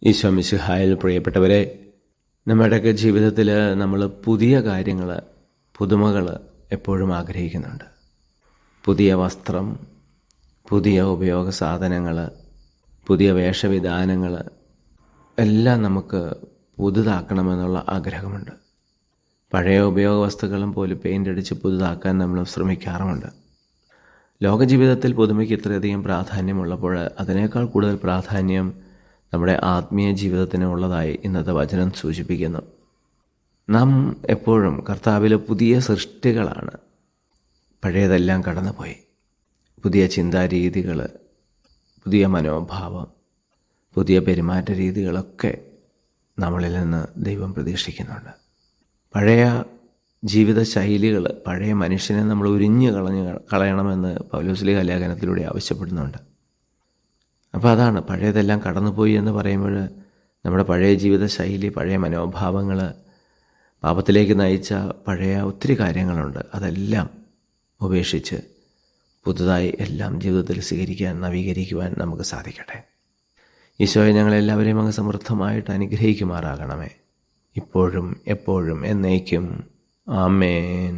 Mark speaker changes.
Speaker 1: ഈശോ മിശിഹായിൽ പ്രിയപ്പെട്ടവരെ, നമ്മുടെയൊക്കെ ജീവിതത്തിൽ നമ്മൾ പുതിയ കാര്യങ്ങൾ, പുതുമകൾ എപ്പോഴും ആഗ്രഹിക്കുന്നുണ്ട്. പുതിയ വസ്ത്രം, പുതിയ ഉപയോഗ സാധനങ്ങൾ, പുതിയ വേഷവിധാനങ്ങൾ എല്ലാം നമുക്ക് പുതുതാക്കണമെന്നുള്ള ആഗ്രഹമുണ്ട്. പഴയ ഉപയോഗ വസ്തുക്കളും പോലും പെയിൻ്റ് അടിച്ച് പുതുതാക്കാൻ നമ്മൾ ശ്രമിക്കാറുമുണ്ട്. ലോകജീവിതത്തിൽ പുതുമയ്ക്ക് ഇത്രയധികം പ്രാധാന്യമുള്ളപ്പോൾ അതിനേക്കാൾ കൂടുതൽ പ്രാധാന്യം നമ്മുടെ ആത്മീയ ജീവിതത്തിന് ഉള്ളതായി ഇന്നത്തെ വചനം സൂചിപ്പിക്കുന്നു. നാം എപ്പോഴും കർത്താവിൽ പുതിയ സൃഷ്ടികളാണ്. പഴയതെല്ലാം കടന്നുപോയി. പുതിയ ചിന്താരീതികൾ, പുതിയ മനോഭാവം, പുതിയ പെരുമാറ്റ രീതികളൊക്കെ നമ്മളിൽ നിന്ന് ദൈവം പ്രതീക്ഷിക്കുന്നുണ്ട്. പഴയ ജീവിത ശൈലികൾ, പഴയ മനുഷ്യനെ നമ്മൾ ഉരിഞ്ഞു കളയണമെന്ന് പൗലോസ്ലീഹ ലേഖനത്തിലൂടെ ആവശ്യപ്പെടുന്നുണ്ട്. അപ്പോൾ അതാണ്, പഴയതെല്ലാം കടന്നുപോയി എന്ന് പറയുമ്പോൾ നമ്മുടെ പഴയ ജീവിത ശൈലി, പഴയ മനോഭാവങ്ങൾ, പാപത്തിലേക്ക് നയിച്ച പഴയ ഒത്തിരി കാര്യങ്ങളുണ്ട്. അതെല്ലാം ഉപേക്ഷിച്ച് പുതുതായി എല്ലാം ജീവിതത്തിൽ സ്വീകരിക്കാൻ, നവീകരിക്കുവാൻ നമുക്ക് സാധിക്കട്ടെ. ഈശോയെ, ഞങ്ങളെല്ലാവരെയും അങ്ങ് സമൃദ്ധമായിട്ട് അനുഗ്രഹിക്കുമാറാകണമേ, ഇപ്പോഴും എപ്പോഴും എന്നേക്കും. ആമേൻ.